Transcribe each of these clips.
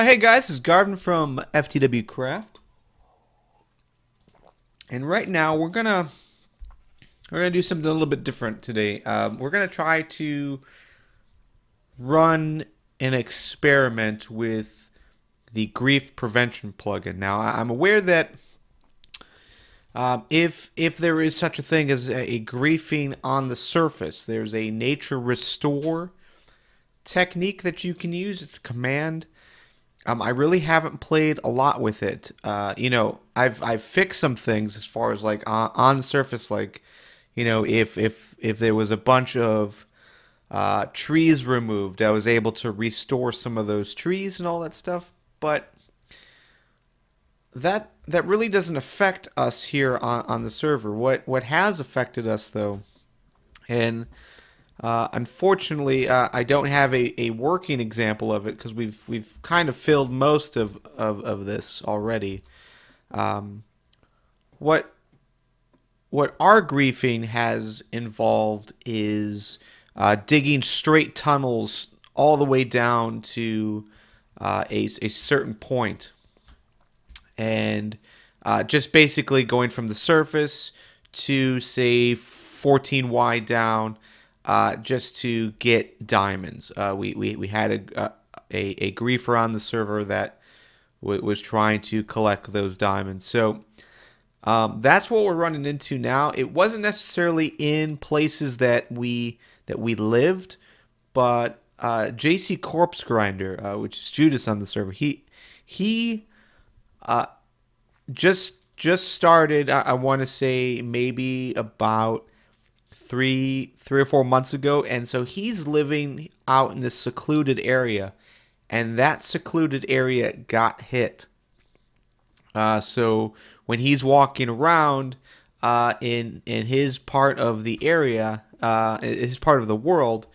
Hey guys, this is Garvin from FTW Craft, and right now we're gonna do something a little bit different today. We're gonna try to run an experiment with the grief prevention plugin. Now, I'm aware that if there is such a thing as a griefing on the surface, there's a nature restore technique that you can use. It's a command. I really haven't played a lot with it. I've fixed some things as far as like on the surface, like if there was a bunch of trees removed, I was able to restore some of those trees and all that stuff. But that really doesn't affect us here on the server. What has affected us though, and unfortunately, I don't have a working example of it because we've kind of filled most of this already. Um, what what our griefing has involved is digging straight tunnels all the way down to a certain point, and just basically going from the surface to say 14 wide down, just to get diamonds. We had a griefer on the server that was trying to collect those diamonds. So that's what we're running into now. It wasn't necessarily in places that we lived, but JC Corpse Grinder, which is Judas on the server, he uh, just started. I want to say maybe about three or 4 months ago, and so he's living out in this secluded area, and that secluded area got hit. So when he's walking around in his part of the area, his part of the world,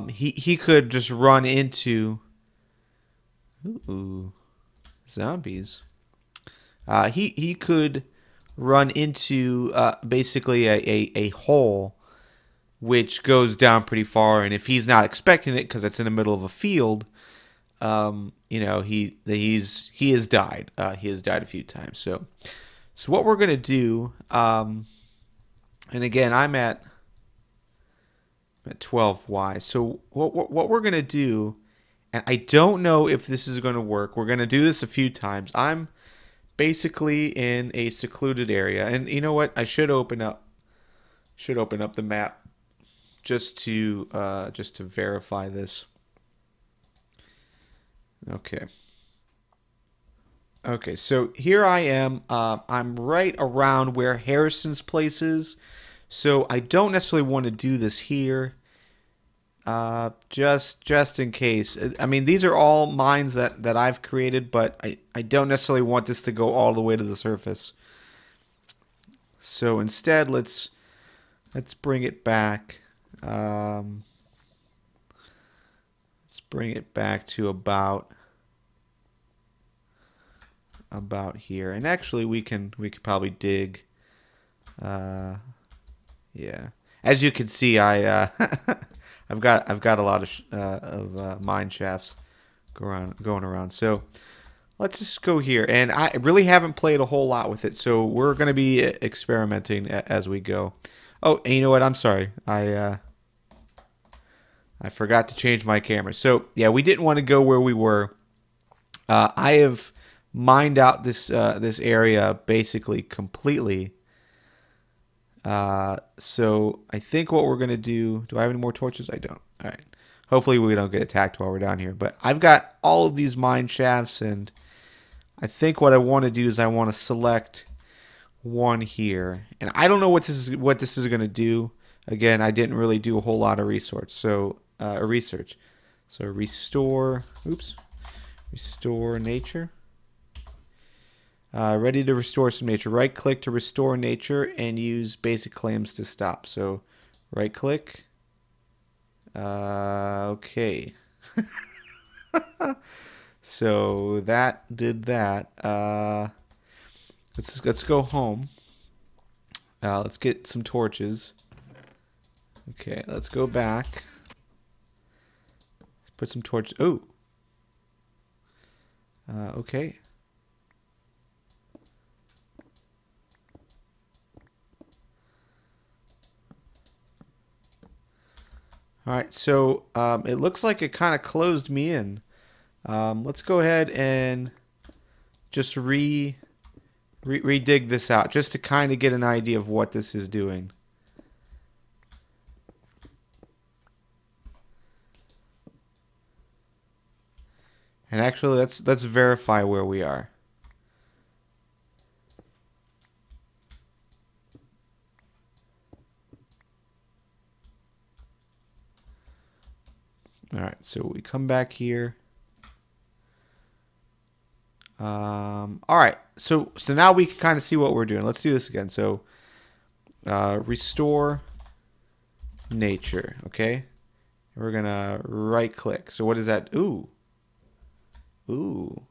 he could just run into ooh, zombies. He could run into basically a hole which goes down pretty far, and if he's not expecting it because it's in the middle of a field, he has died. He has died a few times. So what we're gonna do, and again, I'm at 12Y. So what we're gonna do, and I don't know if this is gonna work. We're gonna do this a few times. I'm basically in a secluded area, and you know what? I should open up the map just to verify this. Okay. Okay, so here I am. I'm right around where Harrison's place is, so I don't necessarily want to do this here. Just in case. I mean, these are all mines that I've created, but I don't necessarily want this to go all the way to the surface. So instead, let's bring it back. Let's bring it back to about here. And actually, we could probably dig. Yeah. As you can see, I've got a lot of mine shafts going around. So let's just go here. And I really haven't played a whole lot with it, so we're going to be experimenting as we go. Oh, and you know what? I'm sorry. I forgot to change my camera. So yeah, we didn't want to go where we were. I have mined out this area basically completely. So I think what we're gonna do. Do I have any more torches? I don't. All right. Hopefully we don't get attacked while we're down here. But I've got all of these mine shafts, and I think what I want to do is I want to select one here, and I don't know what this is gonna do. Again, I didn't really do a whole lot of research. So research. So restore. Oops. Restore nature. Ready to restore some nature. Right click to restore nature and use basic claims to stop. So right click. Okay. So that did that. Let's go home. Let's get some torches. Okay, let's go back. Put some torches. Oh. Okay. All right, so it looks like it kind of closed me in. Let's go ahead and just redig this out just to kind of get an idea of what this is doing. And actually, let's verify where we are. All right, so we come back here. All right, so now we can kind of see what we're doing. Let's do this again. So restore nature. Okay, we're gonna right click. So what is that? Ooh, ooh.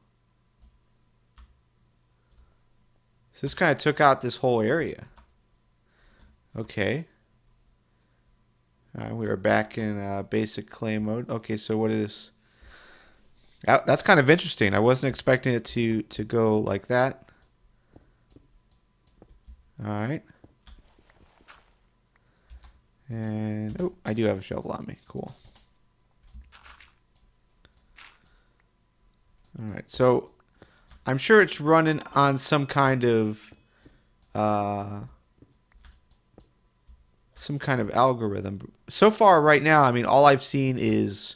So this kind of took out this whole area. Okay. All right, we are back in basic clay mode. Okay, so what is... That's kind of interesting. I wasn't expecting it to go like that. All right. And, oh, I do have a shovel on me. Cool. All right, so I'm sure it's running on some kind of algorithm. So far, right now, I mean, all I've seen is...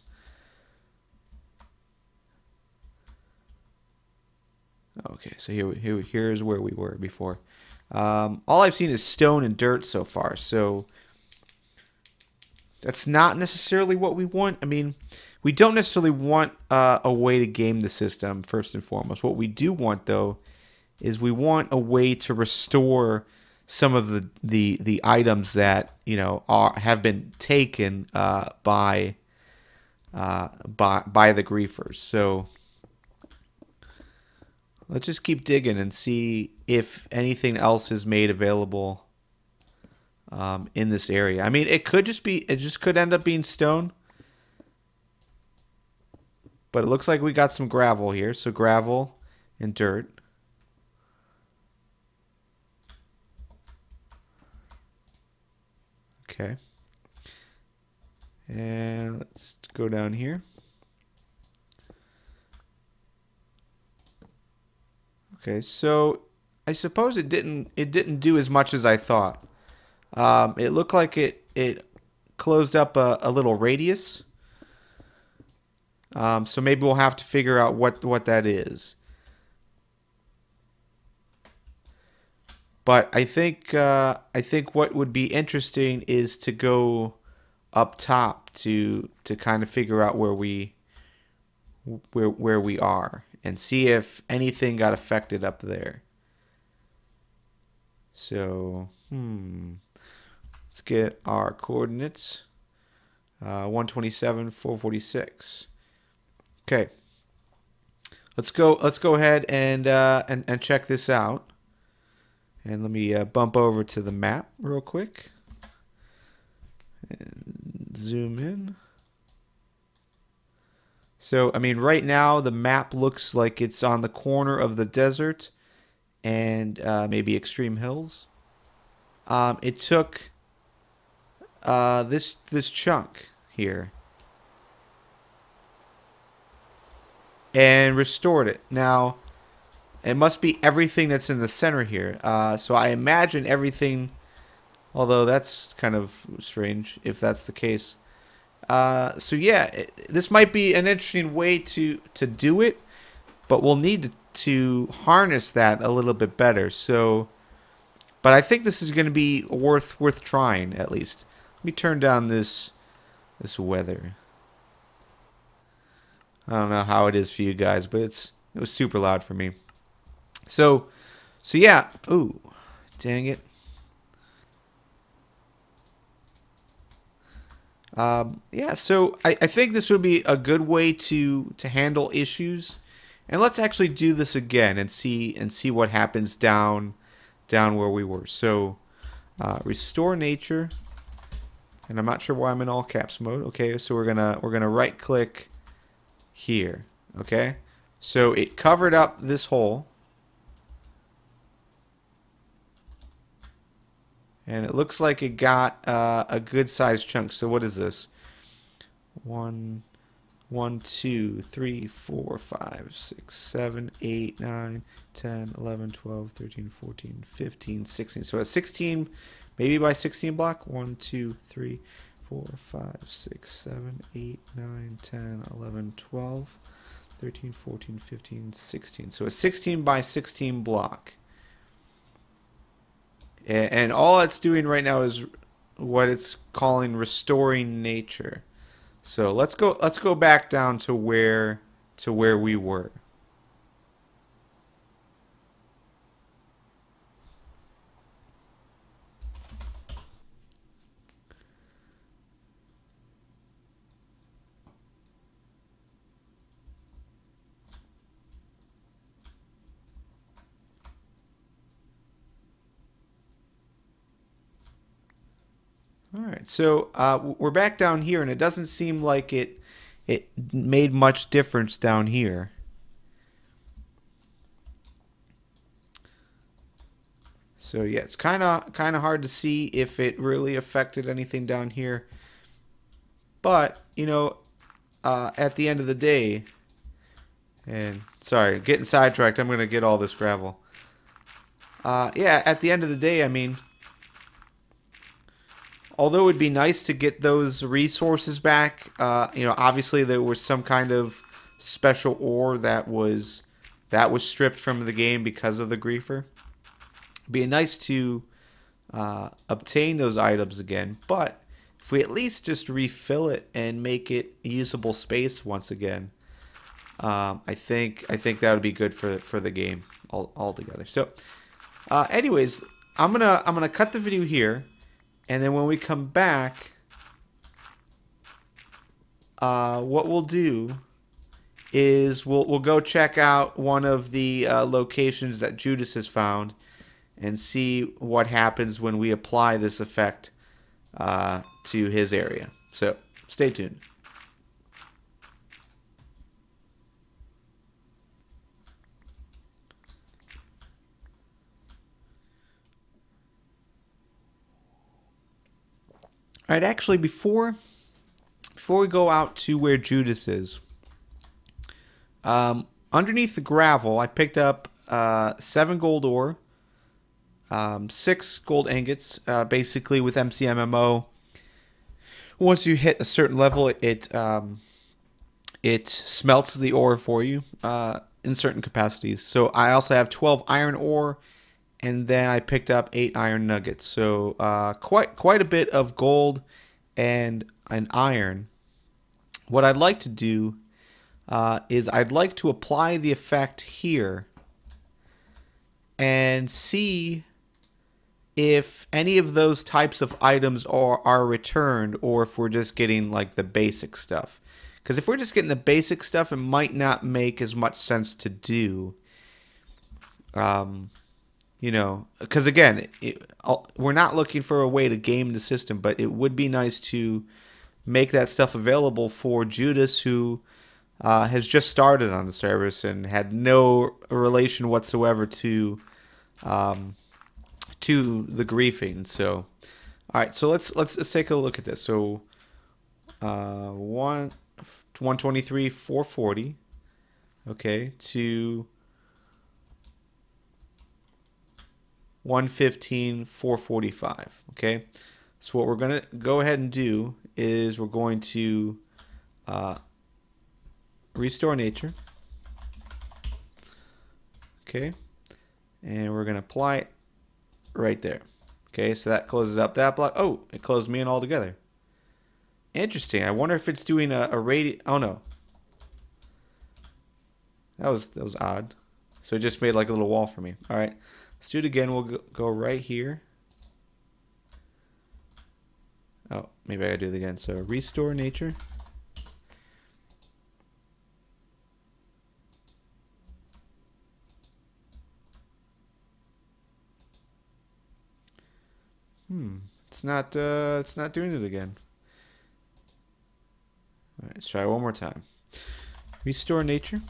Okay, so here's where we were before. All I've seen is stone and dirt so far, so that's not necessarily what we want. I mean, we don't necessarily want a way to game the system, first and foremost. What we do want, though, is we want a way to restore some of the items that, you know, have been taken by the griefers. So let's just keep digging and see if anything else is made available in this area. I mean, it just could end up being stone. But it looks like we got some gravel here. So gravel and dirt. Okay. And let's go down here. Okay, so I suppose it didn't do as much as I thought. It looked like it closed up a little radius. So maybe we'll have to figure out what that is. But I think what would be interesting is to go up top to kind of figure out where we are and see if anything got affected up there. So, let's get our coordinates. 127, 446. Okay. Let's go ahead and check this out. And let me bump over to the map real quick. And zoom in. So, I mean, right now the map looks like it's on the corner of the desert and maybe extreme hills. It took this chunk here and restored it. Now, it must be everything that's in the center here. So I imagine everything, although that's kind of strange if that's the case. So yeah, this might be an interesting way to do it, but we'll need to harness that a little bit better. So, but I think this is going to be worth trying at least. Let me turn down this weather. I don't know how it is for you guys, but it was super loud for me. So yeah. Ooh, dang it. Yeah, so I think this would be a good way to handle issues. And let's actually do this again and see what happens down where we were. So restore nature. And I'm not sure why I'm in all caps mode. Okay, so we're gonna right click here. Okay? So it covered up this hole. And it looks like it got a good sized chunk. So what is this? 1, 1, 2, 3, 4, 5, 6, 7, 8, 9, 10, 11, 12, 13, 14, 15, 16. So a 16, maybe by 16 block. 1, 2, 3, 4, 5, 6, 7, 8, 9, 10, 11, 12, 13, 14, 15, 16. So a 16 by 16 block. And all it's doing right now is what it's calling restoring nature. So let's go back down to where we were. All right, so we're back down here, and it doesn't seem like it made much difference down here. So yeah, it's kind of hard to see if it really affected anything down here. But you know, at the end of the day, and sorry, getting sidetracked. I'm gonna get all this gravel. Yeah, at the end of the day, I mean, although it would be nice to get those resources back, you know, obviously there was some kind of special ore that was stripped from the game because of the griefer. It'd be nice to obtain those items again, but if we at least just refill it and make it usable space once again, I think that would be good for the game altogether. So, anyways, I'm gonna cut the video here. And then when we come back, what we'll do is we'll go check out one of the locations that Judas has found and see what happens when we apply this effect to his area. So stay tuned. All right, actually, before we go out to where Judas is, underneath the gravel, I picked up 7 gold ore, 6 gold ingots, basically with MCMMO. Once you hit a certain level, it smelts the ore for you in certain capacities. So I also have 12 iron ore, and then I picked up 8 iron nuggets. So quite a bit of gold and an iron. What I'd like to do is I'd like to apply the effect here and see if any of those types of items are returned, or if we're just getting like the basic stuff. Because if we're just getting the basic stuff, it might not make as much sense to do. You know, because again, we're not looking for a way to game the system, but it would be nice to make that stuff available for Judas, who has just started on the service and had no relation whatsoever to the griefing. So, all right, so let's take a look at this. So, 123, 440, okay, to 115, 445. Okay, so what we're gonna go ahead and do is we're going to restore nature. Okay, and we're gonna apply it right there. Okay, so that closes up that block. Oh, it closed me in altogether. Interesting. I wonder if it's doing a radius. Oh no, that was odd. So it just made like a little wall for me. All right, let's do it again. We'll go right here. Oh, maybe I gotta do it again. So restore nature. It's not doing it again. All right, let's try one more time. Restore nature.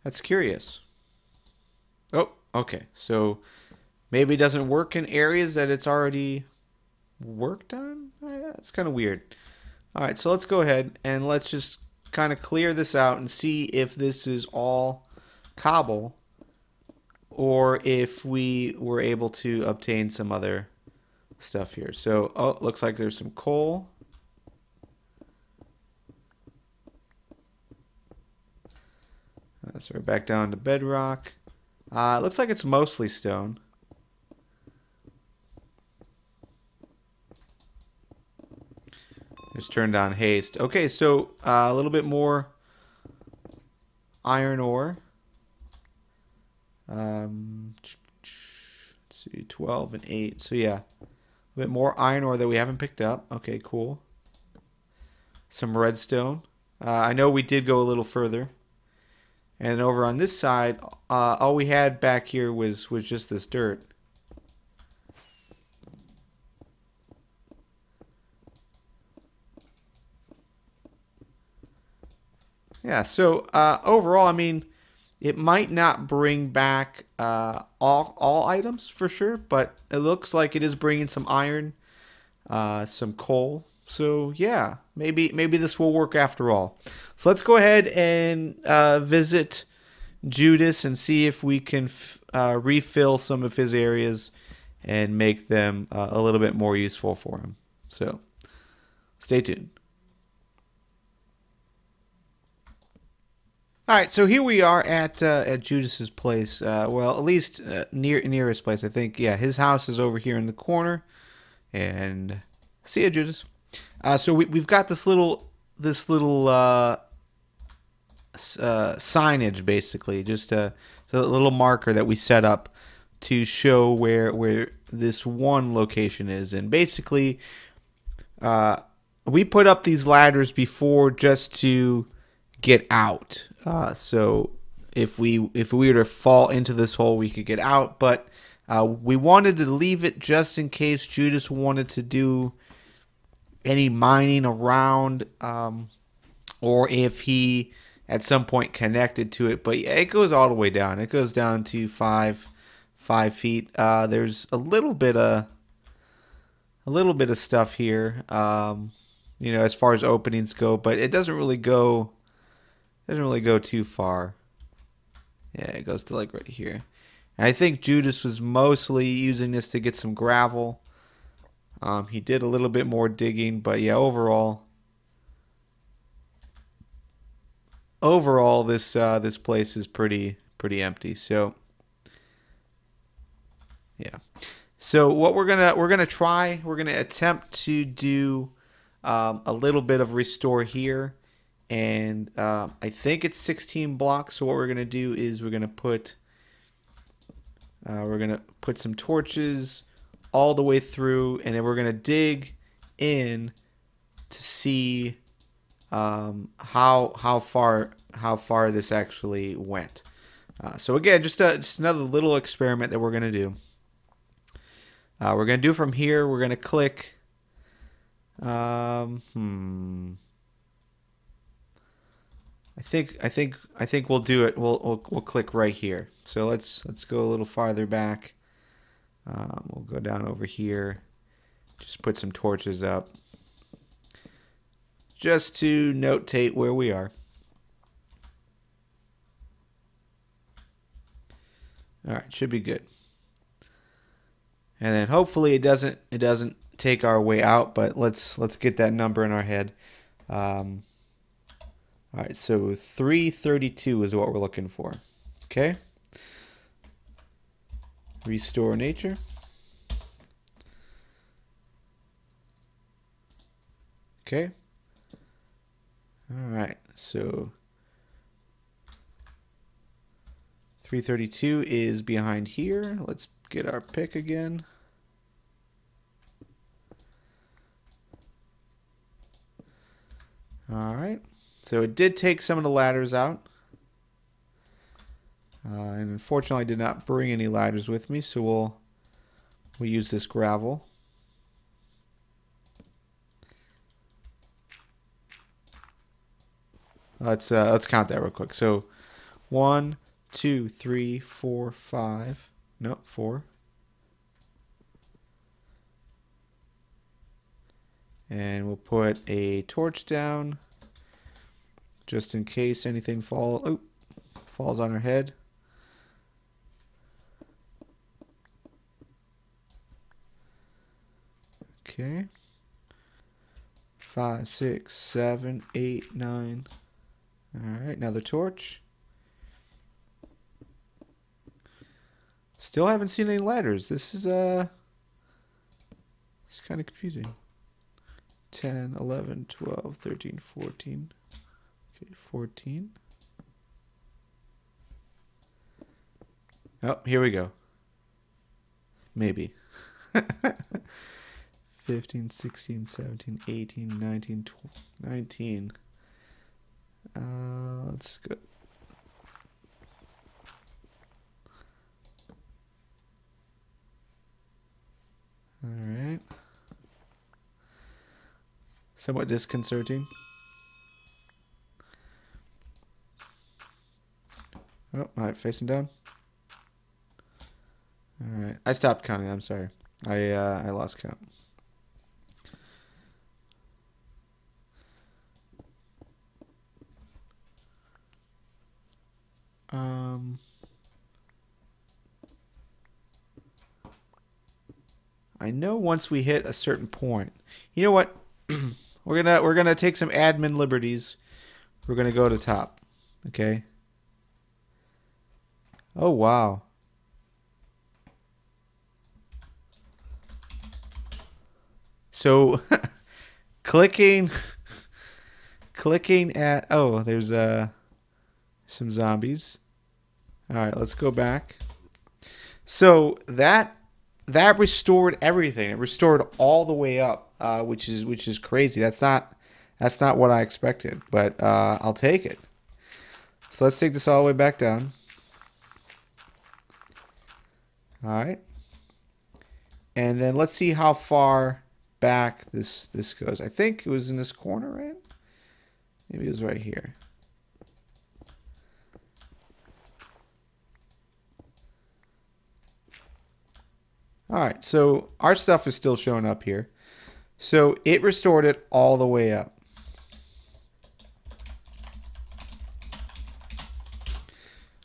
That's curious. Oh, okay. So maybe it doesn't work in areas that it's already worked on? That's kind of weird. All right, so let's go ahead and let's just kind of clear this out and see if this is all cobble or if we were able to obtain some other stuff here. So, oh, looks like there's some coal. So we're back down to bedrock. It looks like it's mostly stone. Just turned on haste. Okay, so a little bit more iron ore. Let's see, 12 and 8. So yeah, a bit more iron ore that we haven't picked up. Okay, cool. Some redstone. I know we did go a little further. And over on this side, all we had back here was just this dirt. Yeah, so overall, I mean, it might not bring back all items for sure, but it looks like it is bringing some iron, some coal. So yeah, maybe this will work after all. So let's go ahead and visit Judas and see if we can refill some of his areas and make them a little bit more useful for him. So stay tuned. All right, so here we are at Judas's place. Well, at least near his place, I think. Yeah, his house is over here in the corner. And see ya, Judas. So we've got this little signage, basically, just a little marker that we set up to show where this one location is, and basically, we put up these ladders before just to get out. So if we were to fall into this hole, we could get out. But we wanted to leave it just in case Judas wanted to do any mining around, or if he at some point connected to it. But yeah, it goes all the way down. It goes down to 5 feet. There's a little bit of stuff here, as far as openings go, but it doesn't really go too far. Yeah, it goes to like right here. And I think Judas was mostly using this to get some gravel. He did a little bit more digging, but yeah, overall this place is pretty empty. So yeah. So what we're gonna attempt to do a little bit of restore here. And I think it's 16 blocks. So what we're gonna do is we're gonna put some torches all the way through, and then we're gonna dig in to see how far this actually went. So again, just another little experiment that we're gonna do. We're gonna do from here. We're gonna click. I think we'll do it. We'll click right here. So let's go a little farther back. We'll go down over here. Just put some torches up, just to notate where we are. All right, should be good. And then hopefully it doesn't take our way out, but let's get that number in our head. All right, so 332 is what we're looking for. Okay. Restore nature. Okay. All right, so 332 is behind here. Let's get our pick again. All right. So it did take some of the ladders out. And unfortunately I did not bring any ladders with me, so we'll use this gravel. Let's count that real quick. So 1, 2, 3, 4, 5. No, 4. And we'll put a torch down just in case anything falls on our head. Okay. 5, 6, 7, 8, 9. Alright, another torch. Still haven't seen any ladders. This is it's kind of confusing. 10, 11, 12, 13, 14. Okay, 14. Oh, here we go. Maybe. 15, 16, 17, 18, 19, 20, 19. Let's go. All right. Somewhat disconcerting. Oh, all right, facing down. All right, I stopped counting. I'm sorry. I lost count. I know once we hit a certain point. You know what? we're gonna take some admin liberties. We're gonna go to top. Okay. Oh wow. So clicking at there's some zombies. All right, let's go back. So that restored everything. It restored all the way up, which is crazy. That's not what I expected, but I'll take it. So let's take this all the way back down. All right, and then let's see how far back this goes. I think it was in this corner, right? Maybe it was right here. All right, so our stuff is still showing up here. So it restored it all the way up.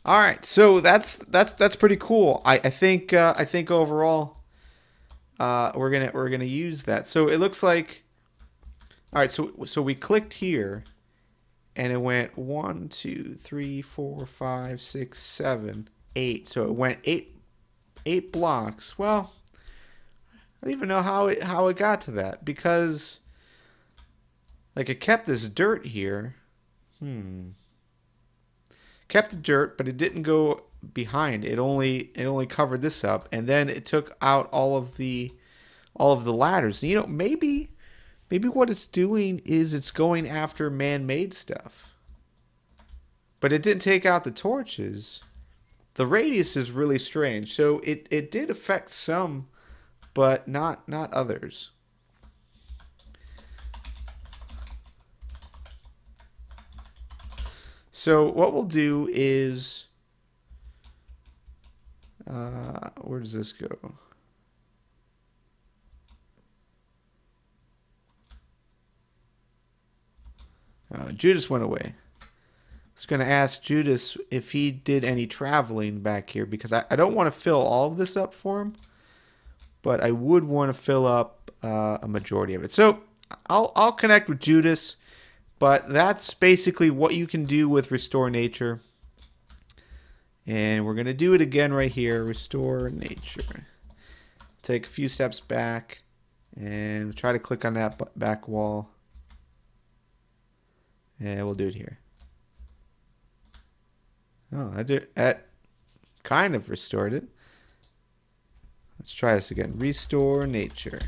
All right, so that's pretty cool. I think overall we're gonna use that. So it looks like, all right. So we clicked here, and it went 1, 2, 3, 4, 5, 6, 7, 8. So it went eight blocks. Well, I don't even know how it got to that, because like it kept this dirt here. Kept the dirt, but it didn't go behind. It only covered this up, and then it took out all of the ladders. You know, maybe what it's doing is it's going after man-made stuff. But it didn't take out the torches. The radius is really strange. So it did affect some, but not others. So what we'll do is, where does this go? Judas went away. I was going to ask Judas if he did any traveling back here, because I don't want to fill all of this up for him, but I would want to fill up a majority of it. So I'll connect with Judas, but that's basically what you can do with RestoreNature. And we're going to do it again right here, RestoreNature. Take a few steps back and try to click on that back wall. And we'll do it here. Oh, that kind of restored it. Let's try this again. RestoreNature.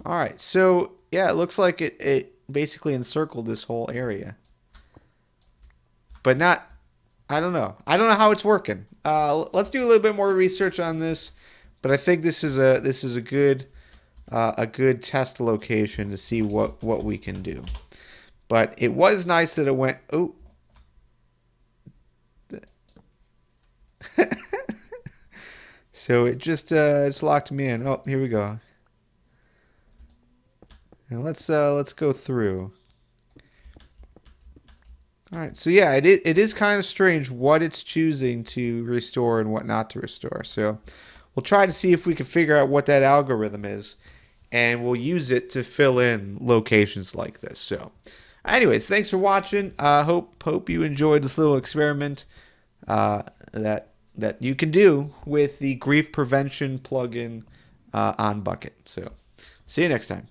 All right, so yeah, it looks like it basically encircled this whole area. But not, I don't know how it's working. Let's do a little bit more research on this. But I think this is a good a good test location to see what we can do. But it was nice that it went. Oh, so it just it's locked me in. Oh, here we go. And let's go through. All right, so yeah, it is kind of strange what it's choosing to restore and what not to restore. So we'll try to see if we can figure out what that algorithm is, and we'll use it to fill in locations like this. So, anyways, thanks for watching. Hope you enjoyed this little experiment that you can do with the grief prevention plugin on Bucket. So, see you next time.